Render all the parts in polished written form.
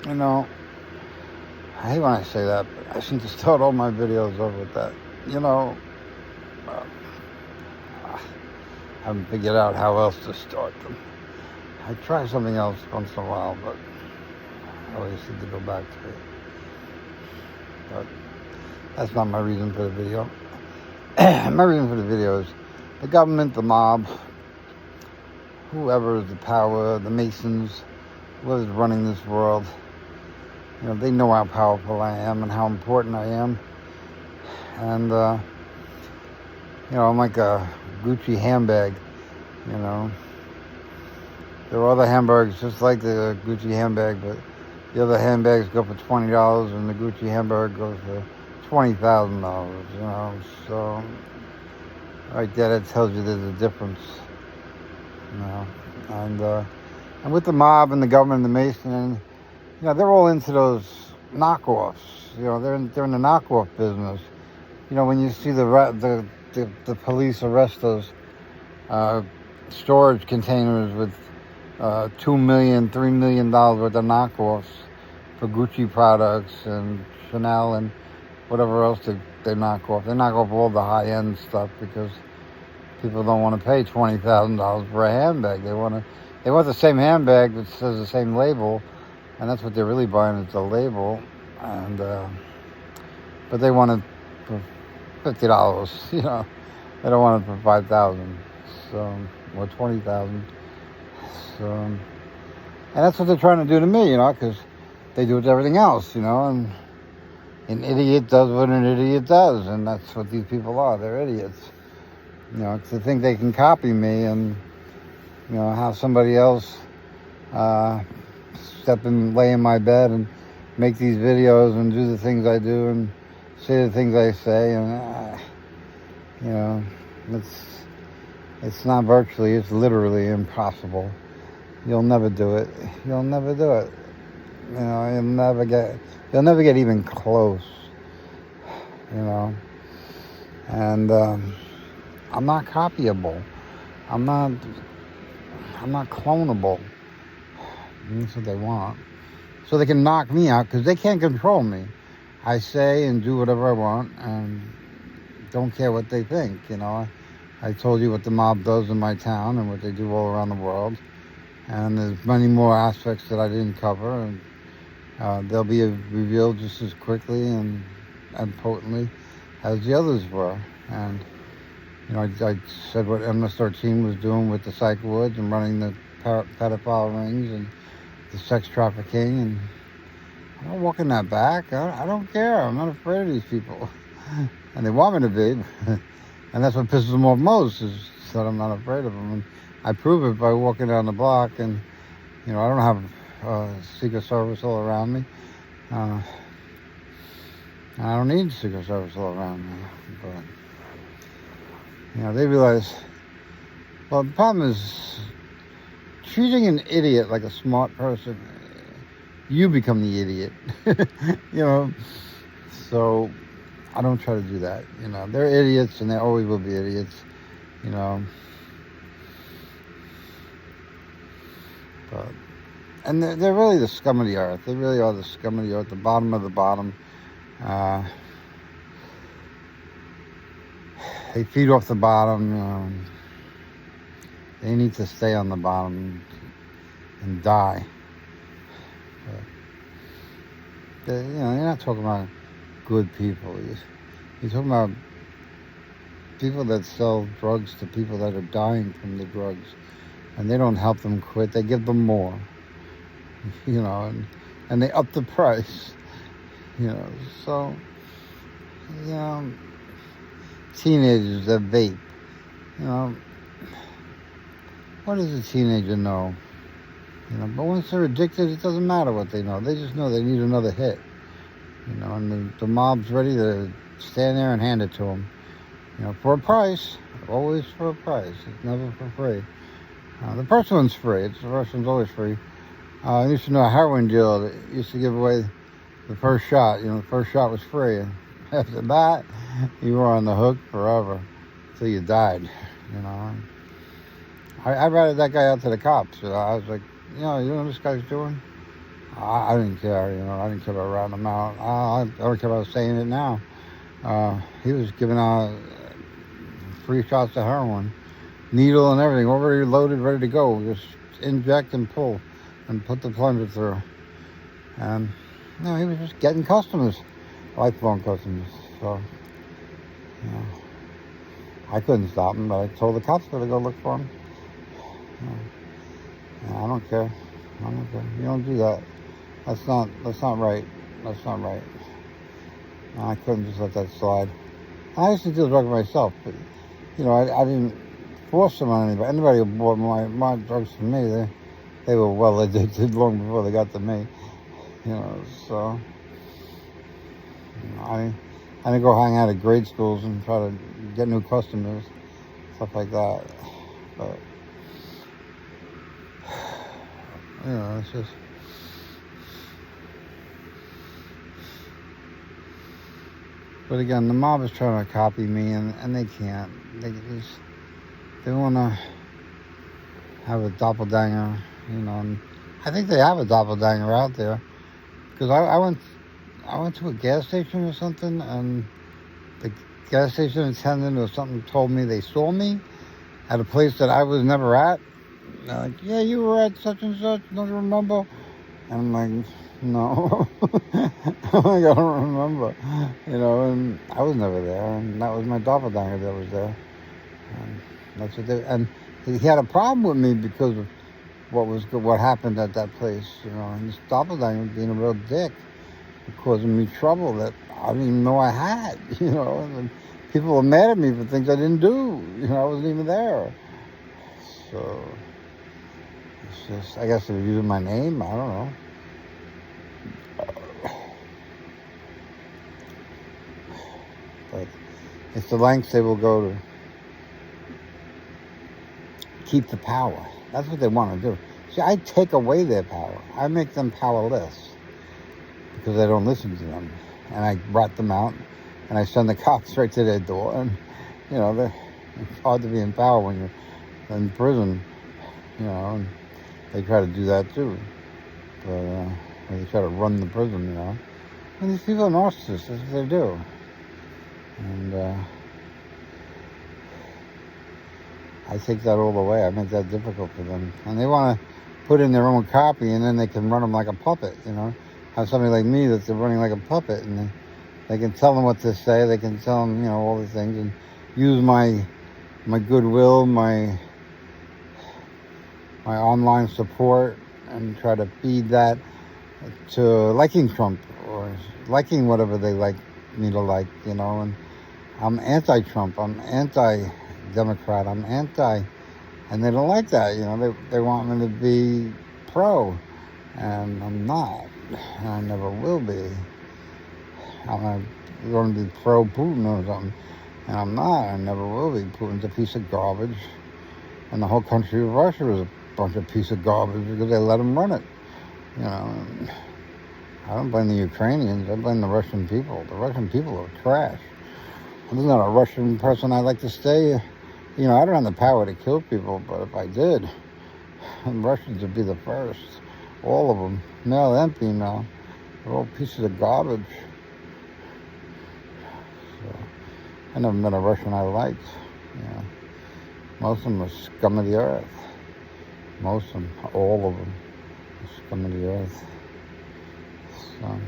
You know, I hate when I say that, but I seem to start all my videos over with that. You know, uh, I haven't figured out how else to start them. I try something else once in a while, but I always seem to go back to it. But that's not my reason for the video. My reason for the video is the government, the mob, whoever is the power, the Masons, whoever's running this world. You know, they know how powerful I am and how important I am. And, you know, I'm like a Gucci handbag, you know. There are other handbags just like the Gucci handbag, but the other handbags go for $20 and the Gucci handbag goes for $20,000, you know. So, right there, that tells you there's a difference, you know. And with the mob and the government and the Mason, and, you know, they're all into those knockoffs. You know, they're in the knockoff business. You know, when you see the police arrest those storage containers with $2 million, $3 million worth of knockoffs for Gucci products and Chanel and whatever else they knock off. They knock off all the high-end stuff because people don't want to pay $20,000 for a handbag. They want the same handbag that says the same label, and that's what they're really buying is the label. And but they want it for $50. You know, they don't want it for $5,000, so or $20,000. So, and that's what they're trying to do to me, you know, because they do it to everything else, you know, and an idiot does what an idiot does, and that's what these people are. They're idiots. You know, to think they can copy me and, you know, have somebody else lay in my bed and make these videos and do the things I do and say the things I say, and, you know, it's not virtually, it's literally impossible. You'll never do it. You'll never do it. You know, you'll never get even close. You know, and I'm not copyable. I'm not clonable. And that's what they want. So they can knock me out because they can't control me. I say and do whatever I want and don't care what they think. You know, I told you what the mob does in my town and what they do all around the world. And there's many more aspects that I didn't cover, and they'll be revealed just as quickly and potently as the others were. And, you know, I said what MS-13 was doing with the psych wards and running the pedophile rings and the sex trafficking, and I'm not walking that back. I don't care. I'm not afraid of these people. And they want me to be. And that's what pisses them off most, is that I'm not afraid of them. And I prove it by walking down the block, and, you know, I don't have Secret Service all around me. I don't need Secret Service all around me. But, you know, they realize, well, the problem is treating an idiot like a smart person, you become the idiot. You know, so I don't try to do that. You know, they're idiots, and they always will be idiots, you know. But, and they're really the scum of the earth. They really are the scum of the earth, the bottom of the bottom. They feed off the bottom. You know, they need to stay on the bottom and die. But, you know, you're not talking about good people. You're talking about people that sell drugs to people that are dying from the drugs. And they don't help them quit. They give them more, you know, and they up the price, you know. So, you know, teenagers that vape, you know, what does a teenager know? You know, but once they're addicted, it doesn't matter what they know. They just know they need another hit, you know, and the mob's ready to stand there and hand it to them, you know, for a price, always for a price. It's never for free. The first one's free. The first one's always free. I used to know a heroin dealer that used to give away the first shot. You know, the first shot was free. And after that, you were on the hook forever until you died, you know. I ratted that guy out to the cops. I was like, you know what this guy's doing? I didn't care, I didn't care about ratting him out. I don't care about saying it now. He was giving out 3 shots of heroin, needle and everything, already loaded, ready to go. Just inject and pull and put the plunger through. And, he was just getting customers, lifelong customers. So, I couldn't stop him, but I told the cops to go look for him. I don't care. You don't do that. That's not right. That's not right. I couldn't just let that slide. I used to deal drugs myself, but I didn't force them on anybody. Anybody who bought my drugs from me, they were well addicted long before they got to me. So I didn't go hang out at grade schools and try to get new customers, stuff like that. But it's just. But again, the mob is trying to copy me, and they can't. They want to have a doppelganger, And I think they have a doppelganger out there, because I went to a gas station or something, and the gas station attendant or something told me they saw me at a place that I was never at. And they're like, yeah, you were at such and such, don't you remember? And I'm like, no, I don't remember, and I was never there, and that was my doppelganger that was there. And that's what and he had a problem with me because of what happened at that place, and this doppelganger being a real dick, causing me trouble that I didn't even know I had, and people were mad at me for things I didn't do, I wasn't even there. So it's just, I guess they were using my name, I don't know. But it's the lengths they will go to keep the power. That's what they want to do. See, I take away their power. I make them powerless because I don't listen to them. And I rat them out, and I send the cops right to their door. And, it's hard to be in power when you're in prison, and they try to do that too. But they try to run the prison, And these people are narcissists. That's what they do. And I take that all away. I make that difficult for them. And they want to put in their own copy, and then they can run them like a puppet, Have somebody like me that they're running like a puppet, and they can tell them what to say. They can tell them, all these things, and use my goodwill, my online support, and try to feed that to liking Trump or liking whatever they like me to like, And I'm anti-Trump. I'm anti-Democrat. I'm anti, and they don't like that. They want me to be pro, and I'm not. And I never will be. I'm going to be pro Putin or something, and I'm not. I never will be. Putin's a piece of garbage, and the whole country of Russia is a bunch of piece of garbage because they let him run it. I don't blame the Ukrainians. I blame the Russian people. The Russian people are trash. I'm not a Russian person. I like to stay. I don't have the power to kill people, but if I did, the Russians would be the first. All of them, male and female. They're all pieces of garbage. So, I never met a Russian I liked. Most of them are scum of the earth. Most of them, all of them, are scum of the earth. So,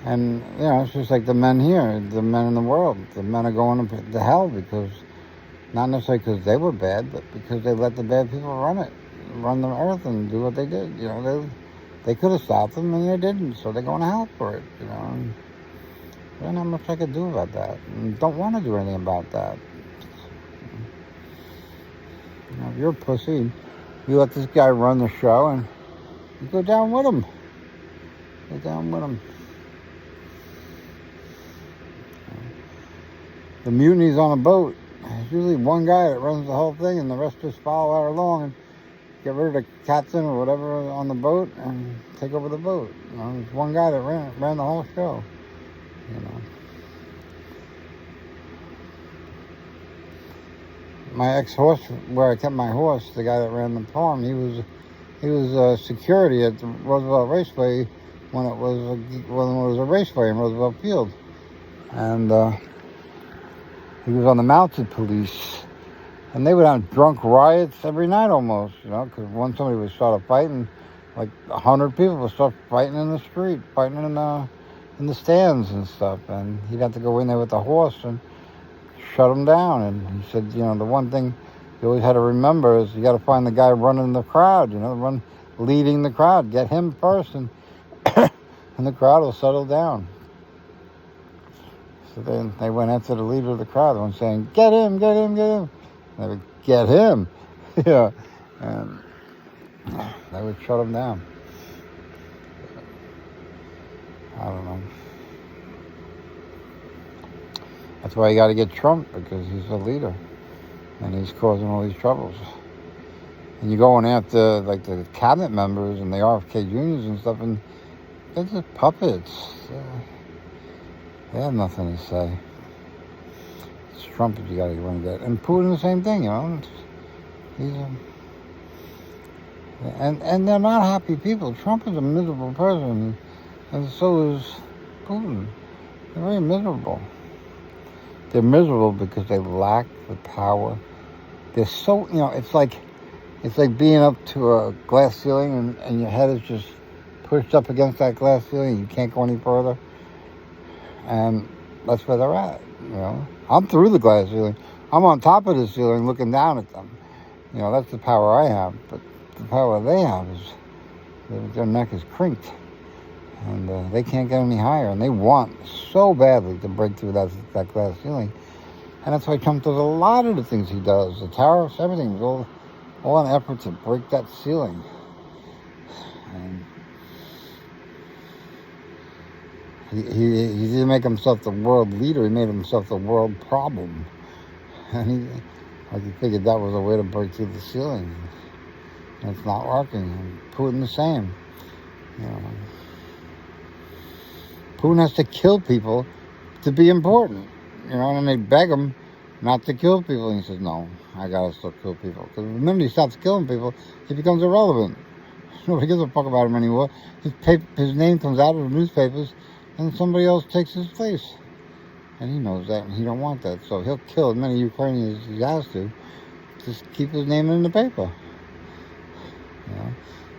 and, it's just like the men here, the men in the world. The men are going to hell because, not necessarily because they were bad, but because they let the bad people run the earth and do what they did. They could have stopped them and they didn't, so they're going to hell for it, And there's not much I could do about that. And don't want to do anything about that. If you're a pussy, you let this guy run the show and you go down with him. Go down with him. The mutiny's on a boat. There's usually one guy that runs the whole thing, and the rest just follow out along and get rid of the captain or whatever on the boat and take over the boat. There's one guy that ran the whole show. my ex-horse, where I kept my horse, the guy that ran the farm, he was security at the Roosevelt Raceway when it was a raceway in Roosevelt Field, and he was on the mounted police, and they would have drunk riots every night almost, because once somebody would start a fight, and like 100 people would start fighting in the street, fighting in the stands and stuff, and he'd have to go in there with the horse and shut them down. And he said, the one thing you always had to remember is you got to find the guy running the crowd, leading the crowd. Get him first, and and the crowd will settle down. So then they went after the leader of the crowd, the one saying, "Get him, get him, get him." And they would get him, yeah, and they would shut him down. I don't know. That's why you got to get Trump, because he's a leader, and he's causing all these troubles. And you're going after like the cabinet members and the RFK Juniors and stuff, and they're just puppets. They have nothing to say. It's Trump that you got to want to get, and Putin the same thing. He's and they're not happy people. Trump is a miserable person, and so is Putin. They're very miserable. They're miserable because they lack the power. They're so, it's like being up to a glass ceiling and your head is just pushed up against that glass ceiling. You can't go any further. And that's where they're at, I'm through the glass ceiling. I'm on top of the ceiling looking down at them. That's the power I have. But the power they have is their neck is crinked. And they can't get any higher. And they want so badly to break through that glass ceiling. And that's why Trump does a lot of the things he does. The tariffs, everything. All an effort to break that ceiling. And he didn't make himself the world leader. He made himself the world problem. And he figured that was a way to break through the ceiling. And it's not working. And Putin the same. Putin has to kill people to be important, and they beg him not to kill people, and he says, "No, I gotta still kill people." Because the minute he stops killing people, he becomes irrelevant. Nobody gives a fuck about him anymore. His name comes out of the newspapers, and somebody else takes his place, and he knows that, and he don't want that, so he'll kill as many Ukrainians as he has to just keep his name in the paper.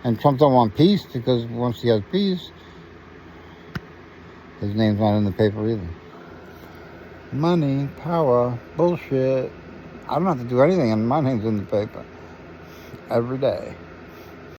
And Trump don't want peace, because once he has peace, his name's not in the paper either. Money, power, bullshit. I don't have to do anything, and my name's in the paper every day.